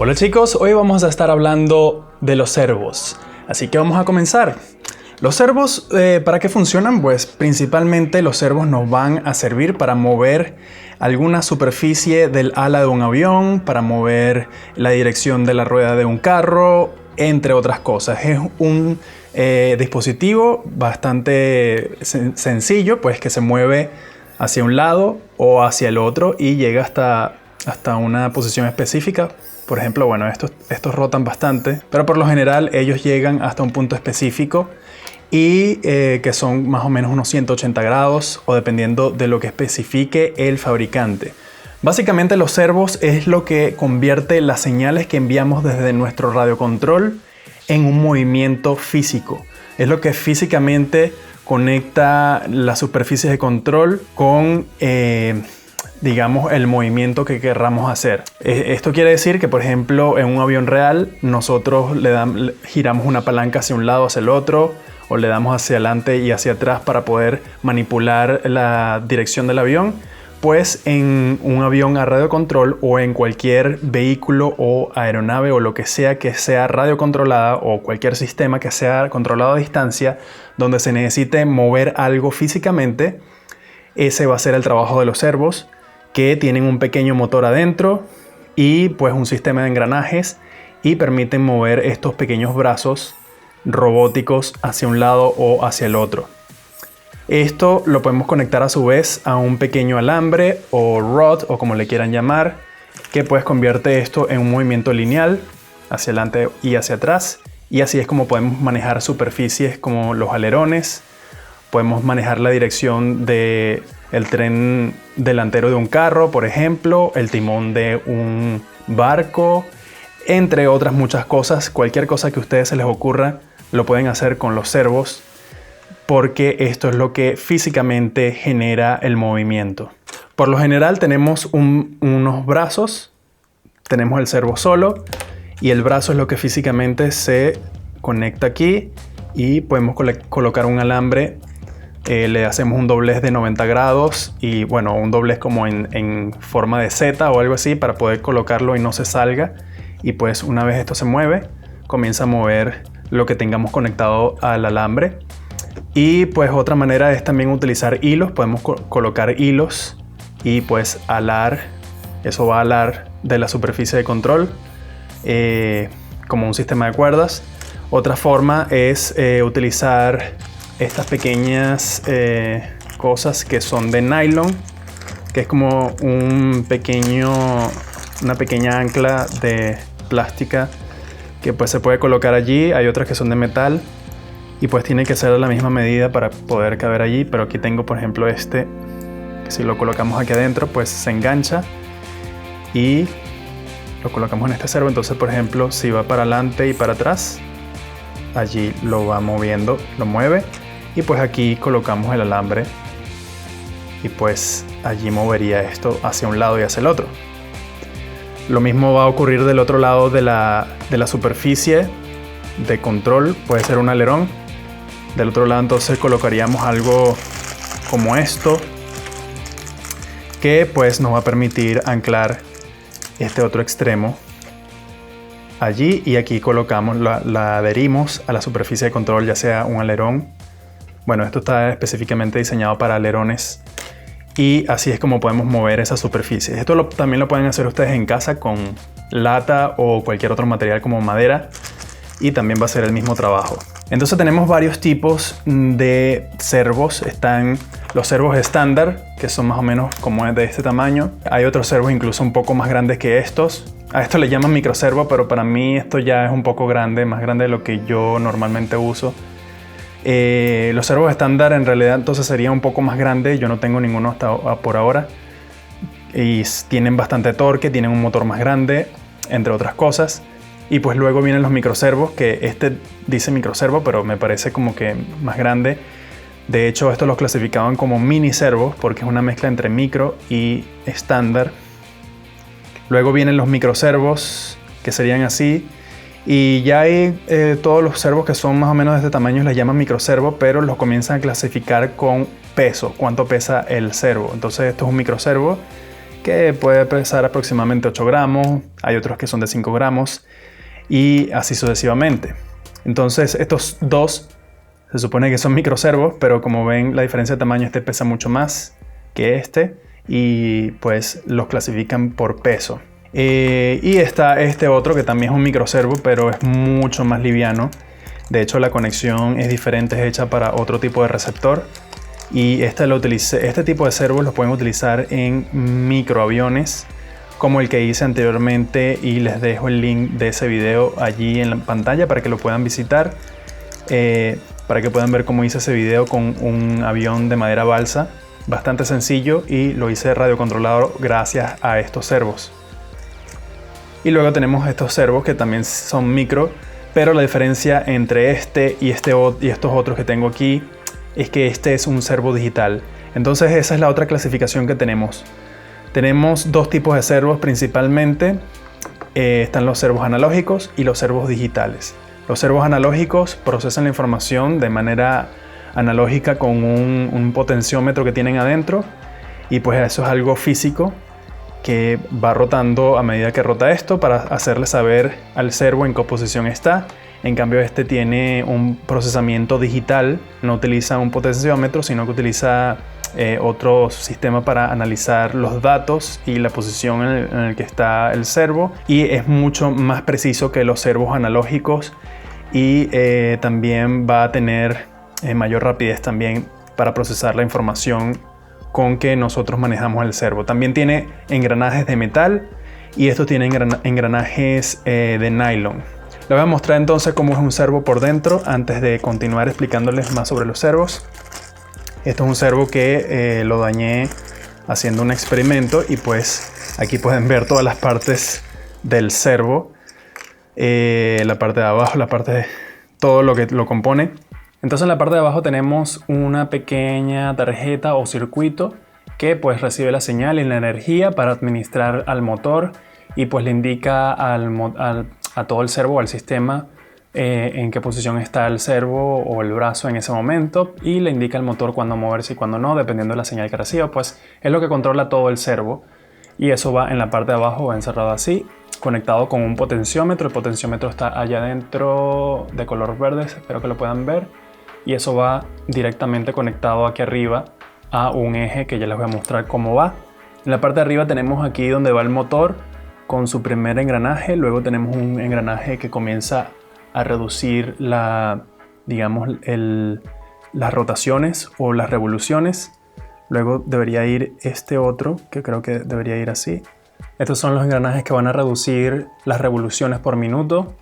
Hola chicos, hoy vamos a estar hablando de los servos, así que vamos a comenzar. Los servos, ¿para qué funcionan? Pues principalmente los servos nos van a servir para mover alguna superficie del ala de un avión, para mover la dirección de la rueda de un carro, entre otras cosas. Es un dispositivo bastante sencillo, pues que se mueve hacia un lado o hacia el otro y llega hasta una posición específica. Por ejemplo, bueno, estos rotan bastante, pero por lo general ellos llegan hasta un punto específico y que son más o menos unos 180 grados o dependiendo de lo que especifique el fabricante. Básicamente los servos es lo que convierte las señales que enviamos desde nuestro radiocontrol en un movimiento físico. Es lo que físicamente conecta las superficies de control con digamos, el movimiento que querramos hacer. Esto quiere decir que, por ejemplo, en un avión real, nosotros giramos una palanca hacia un lado, hacia el otro, o le damos hacia adelante y hacia atrás para poder manipular la dirección del avión. Pues en un avión a radiocontrol o en cualquier vehículo o aeronave o lo que sea radiocontrolada o cualquier sistema que sea controlado a distancia, donde se necesite mover algo físicamente, ese va a ser el trabajo de los servos, que tienen un pequeño motor adentro y pues un sistema de engranajes y permiten mover estos pequeños brazos robóticos hacia un lado o hacia el otro. Esto lo podemos conectar a su vez a un pequeño alambre o rod o como le quieran llamar, que pues convierte esto en un movimiento lineal hacia adelante y hacia atrás, y así es como podemos manejar superficies como los alerones. Podemos manejar la dirección del tren delantero de un carro, por ejemplo, el timón de un barco, entre otras muchas cosas. Cualquier cosa que a ustedes se les ocurra lo pueden hacer con los servos, porque esto es lo que físicamente genera el movimiento. Por lo general tenemos unos brazos, tenemos el servo solo y el brazo es lo que físicamente se conecta aquí y podemos colocar un alambre. Le hacemos un doblez de 90 grados y bueno, un doblez como en forma de Z o algo así para poder colocarlo y no se salga. Y pues una vez esto se mueve, comienza a mover lo que tengamos conectado al alambre. Y pues otra manera es también utilizar hilos. Podemos colocar hilos y pues alar. Eso va a alar de la superficie de control como un sistema de cuerdas. Otra forma es utilizar estas pequeñas cosas que son de nylon, que es como una pequeña ancla de plástica que pues se puede colocar allí. Hay otras que son de metal y pues tiene que ser de la misma medida para poder caber allí, pero aquí tengo por ejemplo que si lo colocamos aquí adentro pues se engancha y lo colocamos en este servo. Entonces por ejemplo si va para adelante y para atrás, allí lo va moviendo, lo mueve. Y pues aquí colocamos el alambre y pues allí movería esto hacia un lado y hacia el otro. Lo mismo va a ocurrir del otro lado de la superficie de control, puede ser un alerón. Del otro lado entonces colocaríamos algo como esto, que pues nos va a permitir anclar este otro extremo allí y aquí colocamos, la adherimos a la superficie de control, ya sea un alerón. Bueno, esto está específicamente diseñado para alerones y así es como podemos mover esa superficie. Esto también lo pueden hacer ustedes en casa con lata o cualquier otro material como madera y también va a ser el mismo trabajo. Entonces tenemos varios tipos de servos. Están los servos estándar, que son más o menos como de este tamaño. Hay otros servos incluso un poco más grandes que estos. A esto le llaman microservo, pero para mí esto ya es un poco grande, más grande de lo que yo normalmente uso. Los servos estándar en realidad entonces serían un poco más grandes. Yo no tengo ninguno hasta por ahora y tienen bastante torque, tienen un motor más grande, entre otras cosas. Y pues luego vienen los microservos, que este dice microservo pero me parece como que más grande. De hecho estos los clasificaban como mini servos porque es una mezcla entre micro y estándar. Luego vienen los microservos, que serían así. Y ya hay todos los servos que son más o menos de este tamaño, les llaman microservo, pero los comienzan a clasificar con peso, cuánto pesa el servo. Entonces esto es un microservo que puede pesar aproximadamente 8 gramos, hay otros que son de 5 gramos y así sucesivamente. Entonces estos dos se supone que son microservos, pero como ven la diferencia de tamaño, este pesa mucho más que este y pues los clasifican por peso. Y está este otro que también es un microservo, pero es mucho más liviano. De hecho la conexión es diferente, es hecha para otro tipo de receptor. Y este tipo de servos los pueden utilizar en microaviones como el que hice anteriormente y les dejo el link de ese video allí en la pantalla para que lo puedan visitar, para que puedan ver cómo hice ese video con un avión de madera balsa, bastante sencillo, y lo hice radiocontrolado gracias a estos servos. Y luego tenemos estos servos que también son micro, pero la diferencia entre este y estos otros que tengo aquí es que este es un servo digital. Entonces esa es la otra clasificación que tenemos. Tenemos dos tipos de servos principalmente. Están los servos analógicos y los servos digitales. Los servos analógicos procesan la información de manera analógica con un potenciómetro que tienen adentro, y pues eso es algo físico que va rotando a medida que rota esto para hacerle saber al servo en qué posición está. En cambio este tiene un procesamiento digital, no utiliza un potenciómetro, sino que utiliza otro sistema para analizar los datos y la posición en el que está el servo, y es mucho más preciso que los servos analógicos, y también va a tener mayor rapidez también para procesar la información con que nosotros manejamos el servo. También tiene engranajes de metal y estos tienen engranajes de nylon. Les voy a mostrar entonces cómo es un servo por dentro antes de continuar explicándoles más sobre los servos. Esto es un servo que lo dañé haciendo un experimento, y pues aquí pueden ver todas las partes del servo. La parte de abajo, la parte de todo lo que lo compone. Entonces en la parte de abajo tenemos una pequeña tarjeta o circuito que pues recibe la señal y la energía para administrar al motor, y pues le indica a todo el servo o al sistema en qué posición está el servo o el brazo en ese momento, y le indica al motor cuándo moverse y cuándo no, dependiendo de la señal que reciba. Pues es lo que controla todo el servo, y eso va en la parte de abajo, va encerrado así, conectado con un potenciómetro. El potenciómetro está allá adentro de color verde, espero que lo puedan ver, y eso va directamente conectado aquí arriba a un eje que ya les voy a mostrar cómo va. En la parte de arriba tenemos aquí donde va el motor con su primer engranaje. Luego tenemos un engranaje que comienza a reducir las rotaciones o las revoluciones. Luego debería ir este otro, que creo que debería ir así. Estos son los engranajes que van a reducir las revoluciones por minuto,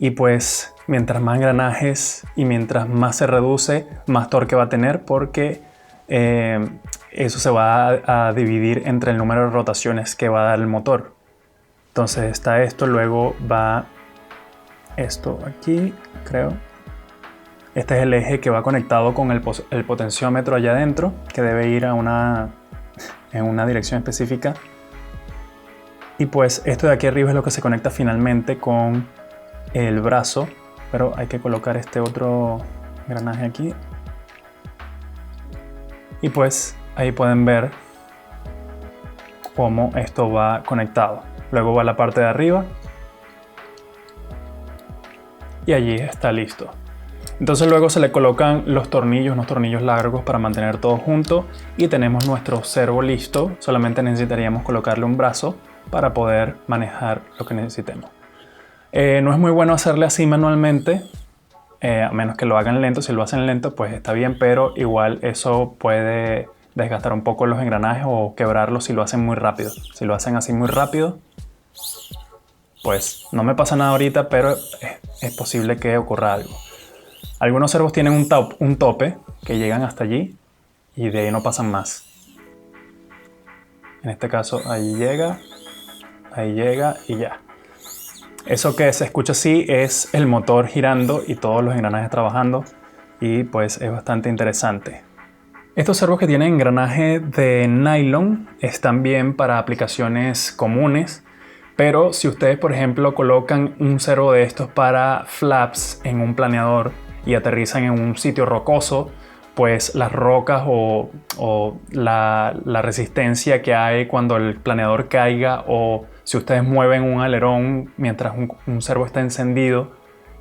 y pues mientras más engranajes y mientras más se reduce, más torque va a tener, porque eso se va a dividir entre el número de rotaciones que va a dar el motor. Entonces está esto, luego va esto aquí, creo. Este es el eje que va conectado con el potenciómetro allá adentro, que debe ir en una dirección específica. Y pues esto de aquí arriba es lo que se conecta finalmente con el brazo, pero hay que colocar este otro engranaje aquí. Y pues ahí pueden ver cómo esto va conectado. Luego va la parte de arriba y allí está listo. Entonces luego se le colocan los tornillos, unos tornillos largos para mantener todo junto, y tenemos nuestro servo listo. Solamente necesitaríamos colocarle un brazo para poder manejar lo que necesitemos. No es muy bueno hacerle así manualmente, a menos que lo hagan lento. Si lo hacen lento pues está bien, pero igual eso puede desgastar un poco los engranajes o quebrarlos si lo hacen muy rápido. Si lo hacen así muy rápido, pues no me pasa nada ahorita, pero es posible que ocurra algo. Algunos servos tienen un tope que llegan hasta allí y de ahí no pasan más. En este caso ahí llega y ya. Eso que se escucha así es el motor girando y todos los engranajes trabajando, y pues es bastante interesante. Estos servos que tienen engranaje de nylon están bien para aplicaciones comunes, pero si ustedes por ejemplo colocan un servo de estos para flaps en un planeador y aterrizan en un sitio rocoso, pues las rocas o la resistencia que hay cuando el planeador caiga, o si ustedes mueven un alerón mientras un servo está encendido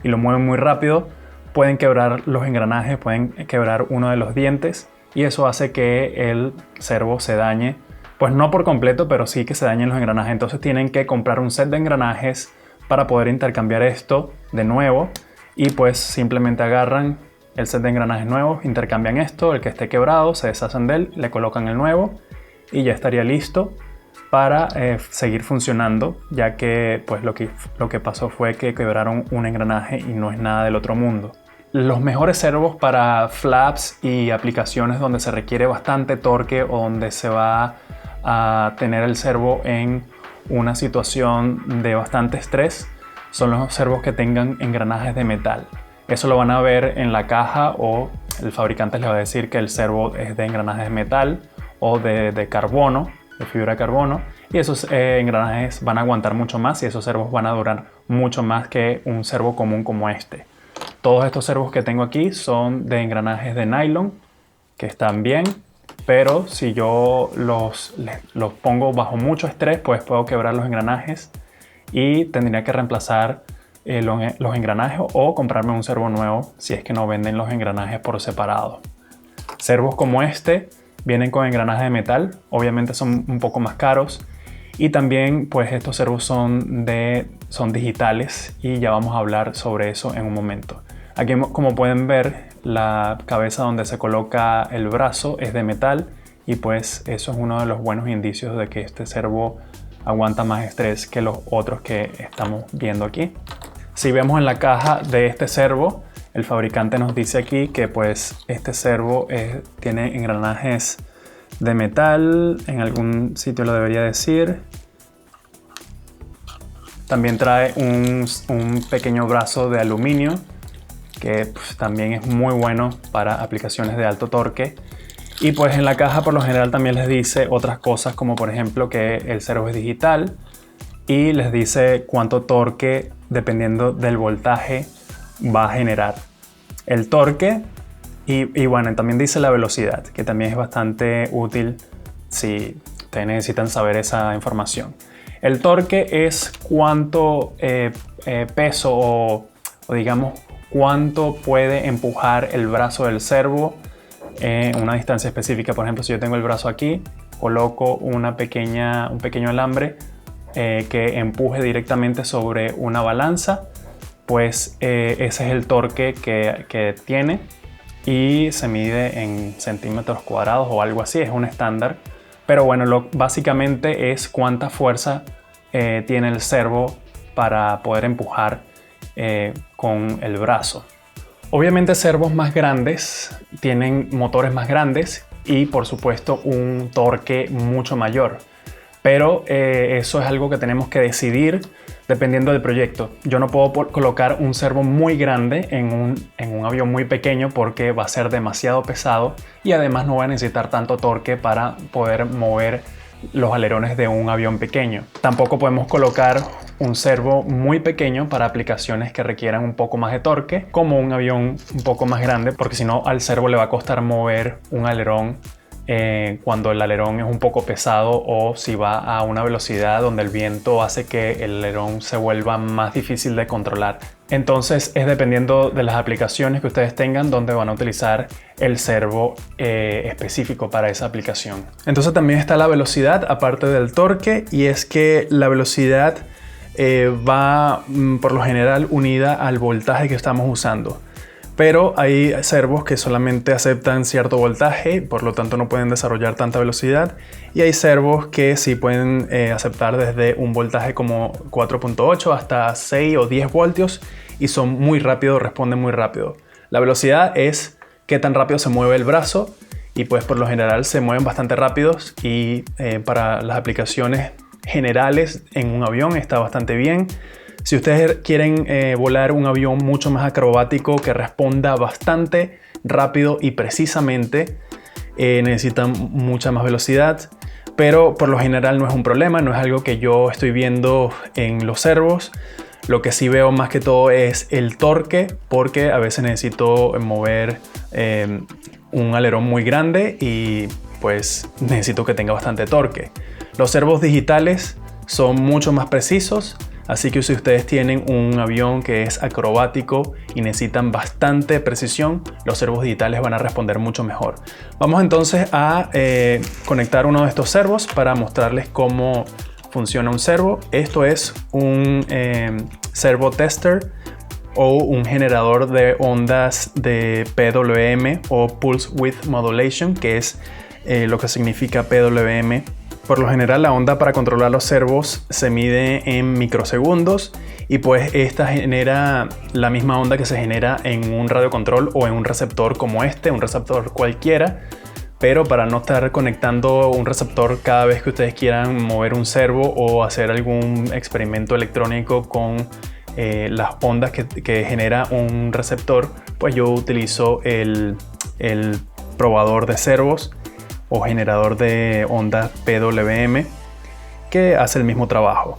y lo mueven muy rápido, pueden quebrar los engranajes, pueden quebrar uno de los dientes, y eso hace que el servo se dañe, pues no por completo, pero sí que se dañen los engranajes. Entonces tienen que comprar un set de engranajes para poder intercambiar esto de nuevo, y pues simplemente agarran el set de engranajes nuevos, intercambian esto, el que esté quebrado, se deshacen de él, le colocan el nuevo y ya estaría listo para seguir funcionando, ya que pues lo que pasó fue que quebraron un engranaje y no es nada del otro mundo. Los mejores servos para flaps y aplicaciones donde se requiere bastante torque o donde se va a tener el servo en una situación de bastante estrés son los servos que tengan engranajes de metal. Eso lo van a ver en la caja, o el fabricante les va a decir que el servo es de engranajes de metal o de carbono, de fibra de carbono, y esos engranajes van a aguantar mucho más y esos servos van a durar mucho más que un servo común como este. Todos estos servos que tengo aquí son de engranajes de nylon, que están bien, pero si yo los pongo bajo mucho estrés, pues puedo quebrar los engranajes y tendría que reemplazar los engranajes o comprarme un servo nuevo si es que no venden los engranajes por separado. Servos como este vienen con engranajes de metal, obviamente son un poco más caros, y también pues estos servos son digitales, y ya vamos a hablar sobre eso en un momento. Aquí, como pueden ver, la cabeza donde se coloca el brazo es de metal, y pues eso es uno de los buenos indicios de que este servo aguanta más estrés que los otros que estamos viendo aquí. Si vemos en la caja de este servo, el fabricante nos dice aquí que pues este servo tiene engranajes de metal, en algún sitio lo debería decir. También trae un pequeño brazo de aluminio, que pues también es muy bueno para aplicaciones de alto torque. Y pues en la caja por lo general también les dice otras cosas, como por ejemplo que el servo es digital, y les dice cuánto torque, dependiendo del voltaje, va a generar. El torque y bueno, también dice la velocidad, que también es bastante útil si ustedes necesitan saber esa información. El torque es cuánto peso o digamos cuánto puede empujar el brazo del servo en una distancia específica. Por ejemplo, si yo tengo el brazo aquí, coloco un pequeño alambre que empuje directamente sobre una balanza, pues ese es el torque que tiene, y se mide en centímetros cuadrados o algo así, es un estándar. Pero bueno, básicamente es cuánta fuerza tiene el servo para poder empujar con el brazo. Obviamente servos más grandes tienen motores más grandes y por supuesto un torque mucho mayor. Pero eso es algo que tenemos que decidir dependiendo del proyecto. Yo no puedo colocar un servo muy grande en un avión muy pequeño porque va a ser demasiado pesado, y además no va a necesitar tanto torque para poder mover los alerones de un avión pequeño. Tampoco podemos colocar un servo muy pequeño para aplicaciones que requieran un poco más de torque, como un avión un poco más grande, porque si no al servo le va a costar mover un alerón cuando el alerón es un poco pesado, o si va a una velocidad donde el viento hace que el alerón se vuelva más difícil de controlar. Entonces es dependiendo de las aplicaciones que ustedes tengan donde van a utilizar el servo específico para esa aplicación. Entonces también está la velocidad aparte del torque, y es que la velocidad va por lo general unida al voltaje que estamos usando. Pero hay servos que solamente aceptan cierto voltaje, por lo tanto no pueden desarrollar tanta velocidad. Y hay servos que sí pueden aceptar desde un voltaje como 4.8 hasta 6 o 10 voltios y son muy rápidos, responden muy rápido. La velocidad es qué tan rápido se mueve el brazo, y pues por lo general se mueven bastante rápidos, y para las aplicaciones generales en un avión está bastante bien. Si ustedes quieren volar un avión mucho más acrobático que responda bastante rápido y precisamente, necesitan mucha más velocidad, pero por lo general no es un problema, no es algo que yo estoy viendo en los servos. Lo que sí veo más que todo es el torque, porque a veces necesito mover un alerón muy grande y pues necesito que tenga bastante torque. Los servos digitales son mucho más precisos, así que si ustedes tienen un avión que es acrobático y necesitan bastante precisión, los servos digitales van a responder mucho mejor. Vamos entonces a conectar uno de estos servos para mostrarles cómo funciona un servo. Esto es un servo tester o un generador de ondas de PWM o Pulse Width Modulation, que es lo que significa PWM. Por lo general, la onda para controlar los servos se mide en microsegundos y pues esta genera la misma onda que se genera en un radiocontrol o en un receptor como este, un receptor cualquiera. Pero para no estar conectando un receptor cada vez que ustedes quieran mover un servo o hacer algún experimento electrónico con las ondas que genera un receptor, pues yo utilizo el probador de servos o generador de ondas PWM que hace el mismo trabajo.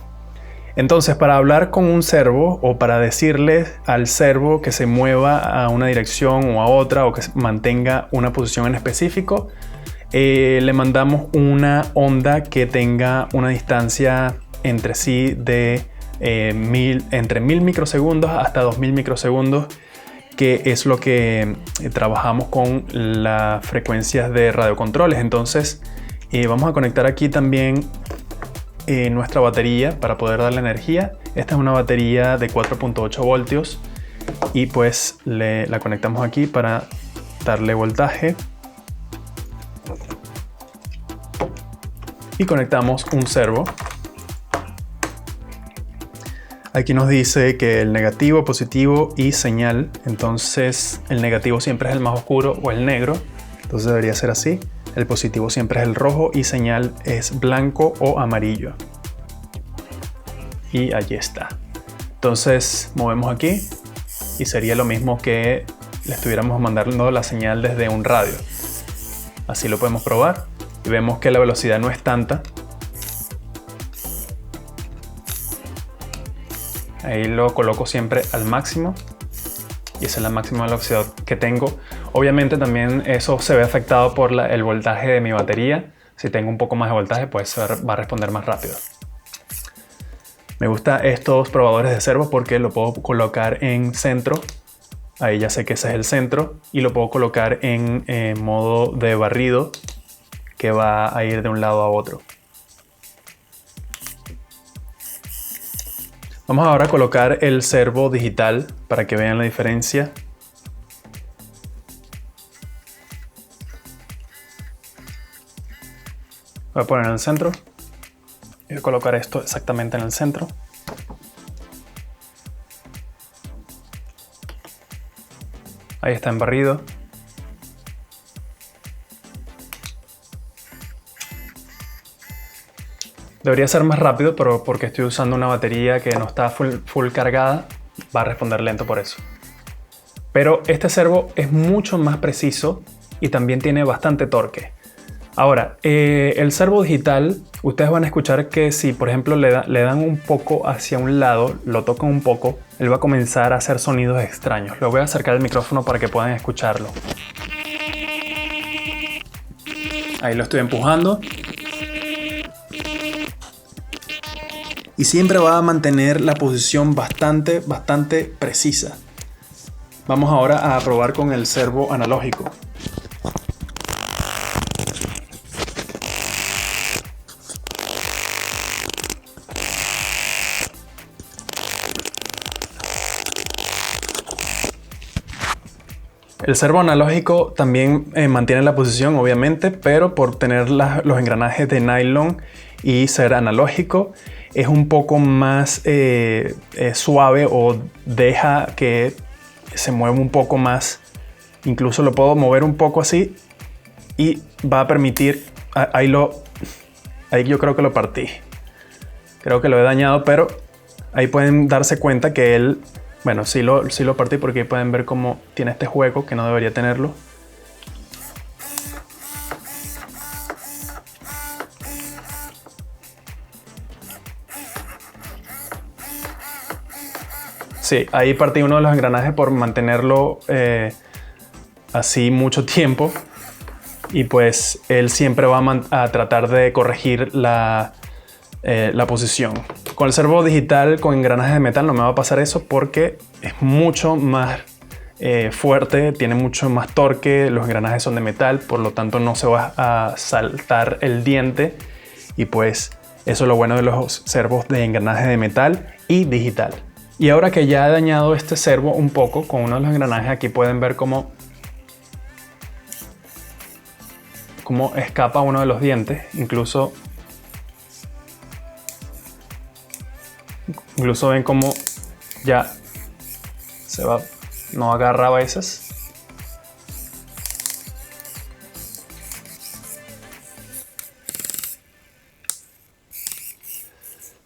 Entonces, para hablar con un servo o para decirle al servo que se mueva a una dirección o a otra o que mantenga una posición en específico, le mandamos una onda que tenga una distancia entre sí de entre 1000 microsegundos hasta 2000 microsegundos, que es lo que trabajamos con las frecuencias de radiocontroles. Entonces vamos a conectar aquí también nuestra batería para poder darle energía. Esta es una batería de 4.8 voltios y pues la conectamos aquí para darle voltaje y conectamos un servo. Aquí nos dice que el negativo, positivo y señal. Entonces el negativo siempre es el más oscuro o el negro, entonces debería ser así. El positivo siempre es el rojo y señal es blanco o amarillo. Y allí está. Entonces movemos aquí y sería lo mismo que le estuviéramos mandando la señal desde un radio. Así lo podemos probar y vemos que la velocidad no es tanta. Ahí lo coloco siempre al máximo y esa es la máxima velocidad que tengo. Obviamente también eso se ve afectado por el voltaje de mi batería. Si tengo un poco más de voltaje, pues va a responder más rápido. Me gustan estos probadores de servos porque lo puedo colocar en centro. Ahí ya sé que ese es el centro y lo puedo colocar en modo de barrido que va a ir de un lado a otro. Vamos ahora a colocar el servo digital para que vean la diferencia. Voy a poner en el centro. Voy a colocar esto exactamente en el centro. Ahí está en barrido. Debería ser más rápido, pero porque estoy usando una batería que no está full cargada, va a responder lento por eso. Pero este servo es mucho más preciso y también tiene bastante torque. Ahora, el servo digital, ustedes van a escuchar que si por ejemplo le dan un poco hacia un lado, lo tocan un poco, él va a comenzar a hacer sonidos extraños. Lo voy a acercar el micrófono para que puedan escucharlo. Ahí lo estoy empujando. Y siempre va a mantener la posición bastante precisa. Vamos ahora a probar con el servo analógico. El servo analógico también mantiene la posición, obviamente, pero por tener los engranajes de nylon y ser analógico, es un poco más suave o deja que se mueva un poco más. Incluso lo puedo mover un poco así y va a permitir, ahí yo creo que lo partí. Creo que lo he dañado, pero ahí pueden darse cuenta que él, bueno, sí lo partí porque ahí pueden ver cómo tiene este juego que no debería tenerlo. Sí, ahí partí uno de los engranajes por mantenerlo así mucho tiempo y pues él siempre va a tratar de corregir la posición. Con el servo digital con engranajes de metal no me va a pasar eso porque es mucho más fuerte, tiene mucho más torque, los engranajes son de metal, por lo tanto no se va a saltar el diente y pues eso es lo bueno de los servos de engranaje de metal y digital. Y ahora que ya he dañado este servo un poco con uno de los engranajes, aquí pueden ver cómo escapa uno de los dientes, incluso ven cómo ya se va, no agarra a veces.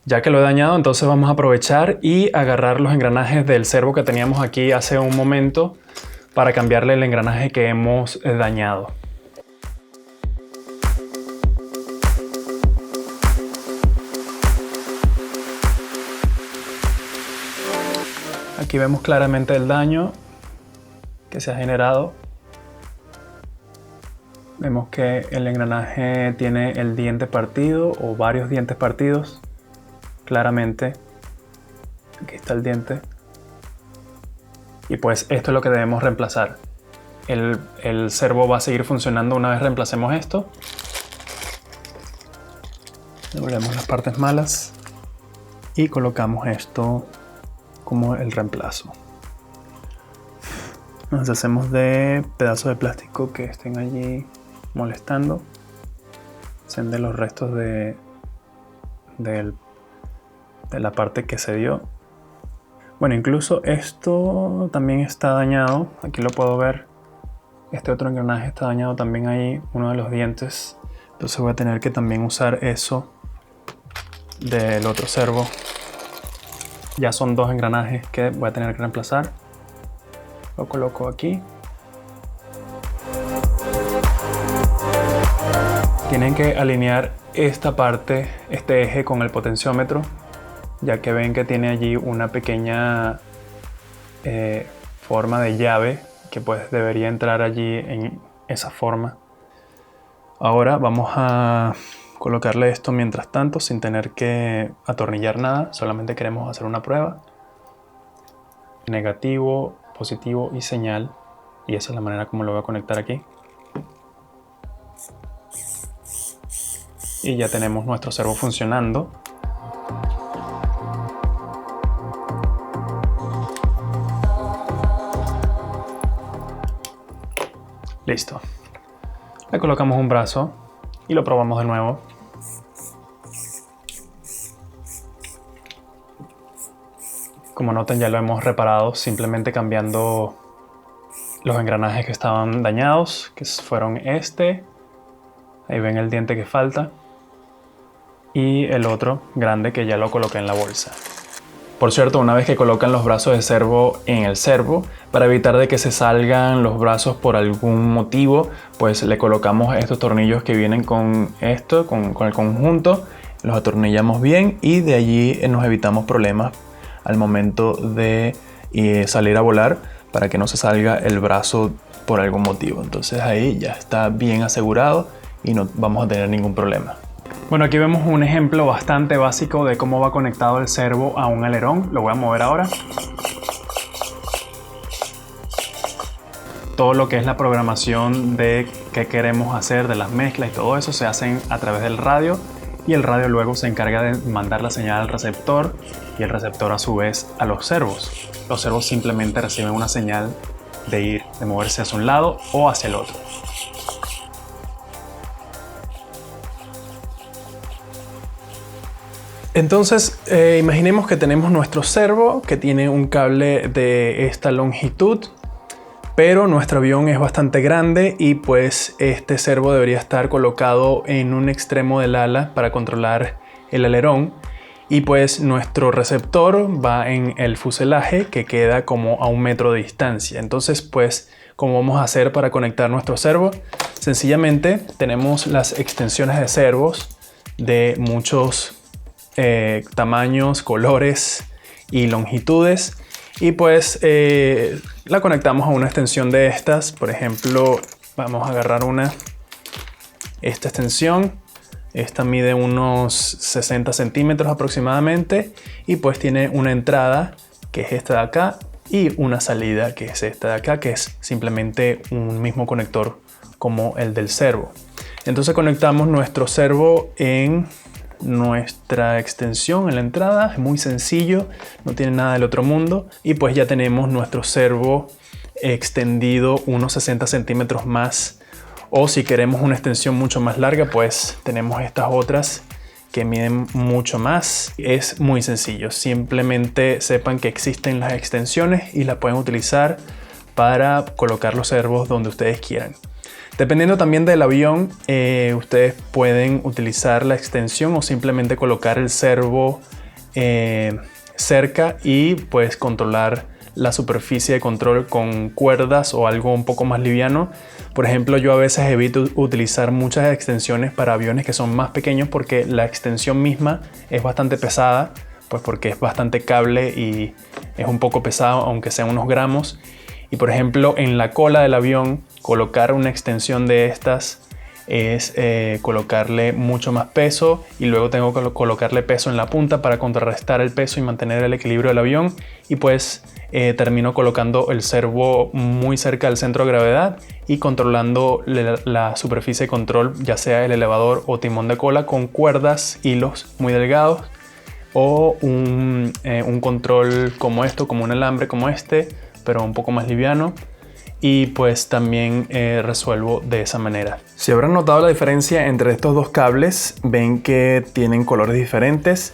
Ya que lo he dañado, entonces vamos a aprovechar y agarrar los engranajes del servo que teníamos aquí hace un momento para cambiarle el engranaje que hemos dañado. Aquí vemos claramente el daño que se ha generado. Vemos que el engranaje tiene el diente partido o varios dientes partidos. Claramente, aquí está el diente. Y pues esto es lo que debemos reemplazar. El servo va a seguir funcionando una vez reemplacemos esto. Devolvemos las partes malas y colocamos esto como el reemplazo. Nos deshacemos de pedazos de plástico que estén allí molestando. Sean de los restos de la parte que se dio. Bueno, incluso esto también está dañado. Aquí lo puedo ver. Este otro engranaje está dañado también ahí, uno de los dientes. Entonces voy a tener que también usar eso del otro servo. Ya son dos engranajes que voy a tener que reemplazar. Lo coloco aquí. Tienen que alinear esta parte, este eje con el potenciómetro, ya que ven que tiene allí una pequeña forma de llave que pues debería entrar allí en esa forma. Ahora vamos a colocarle esto mientras tanto sin tener que atornillar nada, solamente queremos hacer una prueba. Negativo, positivo y señal, y esa es la manera como lo voy a conectar aquí. Y ya tenemos nuestro servo funcionando. Listo. Le colocamos un brazo y lo probamos de nuevo. Como notan, ya lo hemos reparado simplemente cambiando los engranajes que estaban dañados, que fueron este. Ahí ven el diente que falta. Y el otro grande que ya lo coloqué en la bolsa. Por cierto, una vez que colocan los brazos de servo en el servo, para evitar de que se salgan los brazos por algún motivo, pues le colocamos estos tornillos que vienen con esto, con el conjunto, los atornillamos bien y de allí nos evitamos problemas al momento de salir a volar, para que no se salga el brazo por algún motivo. Entonces ahí ya está bien asegurado y no vamos a tener ningún problema. Bueno, aquí vemos un ejemplo bastante básico de cómo va conectado el servo a un alerón. Lo voy a mover ahora. Todo lo que es la programación de qué queremos hacer, de las mezclas y todo eso se hacen a través del radio, y el radio luego se encarga de mandar la señal al receptor y el receptor a su vez a los servos. Los servos simplemente reciben una señal de moverse hacia un lado o hacia el otro. Entonces, imaginemos que tenemos nuestro servo que tiene un cable de esta longitud, pero nuestro avión es bastante grande y pues este servo debería estar colocado en un extremo del ala para controlar el alerón, y pues nuestro receptor va en el fuselaje que queda como a 1 metro de distancia. Entonces, pues, ¿cómo vamos a hacer para conectar nuestro servo? Sencillamente tenemos las extensiones de servos de muchos tamaños, colores y longitudes, y pues la conectamos a una extensión de estas. Por ejemplo, vamos a agarrar esta extensión. Esta mide unos 60 centímetros aproximadamente y pues tiene una entrada que es esta de acá y una salida que es esta de acá, que es simplemente un mismo conector como el del servo. Entonces conectamos nuestro servo en nuestra extensión en la entrada. Es muy sencillo, no tiene nada del otro mundo, y pues ya tenemos nuestro servo extendido unos 60 centímetros más. O si queremos una extensión mucho más larga, pues tenemos estas otras que miden mucho más. Es muy sencillo, simplemente sepan que existen las extensiones y las pueden utilizar para colocar los servos donde ustedes quieran. Dependiendo también del avión, ustedes pueden utilizar la extensión o simplemente colocar el servo cerca y pues controlar la superficie de control con cuerdas o algo un poco más liviano. Por ejemplo, yo a veces evito utilizar muchas extensiones para aviones que son más pequeños porque la extensión misma es bastante pesada, pues porque es bastante cable y es un poco pesado, aunque sean unos gramos. Y por ejemplo, en la cola del avión, colocar una extensión de estas es colocarle mucho más peso, y luego tengo que colocarle peso en la punta para contrarrestar el peso y mantener el equilibrio del avión, y pues termino colocando el servo muy cerca del centro de gravedad y controlando la superficie de control, ya sea el elevador o timón de cola, con cuerdas, hilos muy delgados, o un control como esto, como un alambre como este, pero un poco más liviano. Y pues también resuelvo de esa manera. Si habrán notado la diferencia entre estos dos cables, ven que tienen colores diferentes,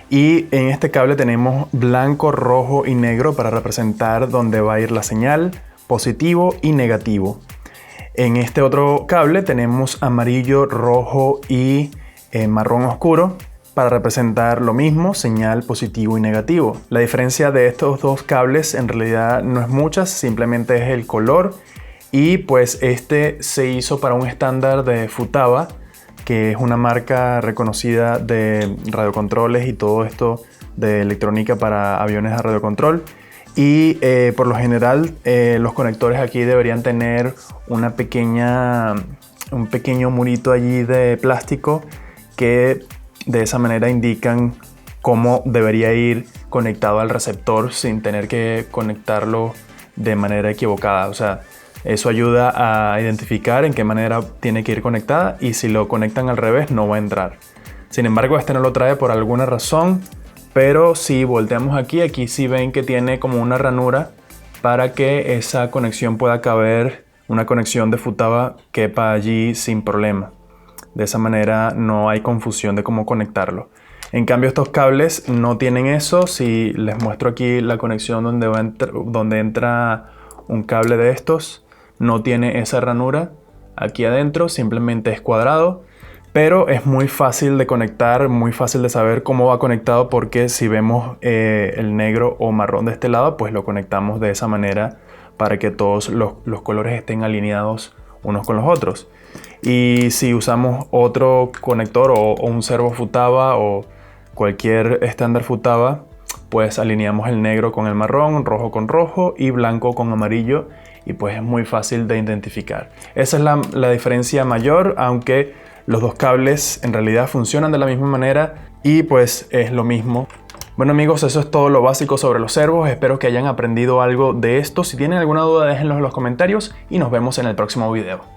y en este cable tenemos blanco, rojo y negro para representar dónde va a ir la señal, positivo y negativo. En este otro cable tenemos amarillo, rojo y marrón oscuro para representar lo mismo, señal positivo y negativo. La diferencia de estos dos cables en realidad no es mucha, simplemente es el color, y pues este se hizo para un estándar de Futaba, que es una marca reconocida de radiocontroles y todo esto de electrónica para aviones a radiocontrol. Y por lo general los conectores aquí deberían tener un pequeño murito allí de plástico que de esa manera indican cómo debería ir conectado al receptor sin tener que conectarlo de manera equivocada. O sea, eso ayuda a identificar en qué manera tiene que ir conectada, y si lo conectan al revés no va a entrar. Sin embargo, este no lo trae por alguna razón, pero si volteamos aquí sí ven que tiene como una ranura para que esa conexión pueda caber, una conexión de Futaba quepa allí sin problema. De esa manera no hay confusión de cómo conectarlo. En cambio, estos cables no tienen eso. Si les muestro aquí la conexión donde entra un cable de estos, no tiene esa ranura aquí adentro, simplemente es cuadrado. Pero es muy fácil de conectar, muy fácil de saber cómo va conectado, porque si vemos el negro o marrón de este lado, pues lo conectamos de esa manera para que todos los colores estén alineados unos con los otros. Y si usamos otro conector o un servo Futaba o cualquier estándar Futaba, pues alineamos el negro con el marrón, rojo con rojo y blanco con amarillo, y pues es muy fácil de identificar. Esa es la diferencia mayor, aunque los dos cables en realidad funcionan de la misma manera y pues es lo mismo. Bueno amigos, eso es todo lo básico sobre los servos. Espero que hayan aprendido algo de esto. Si tienen alguna duda, déjenlo en los comentarios y nos vemos en el próximo video.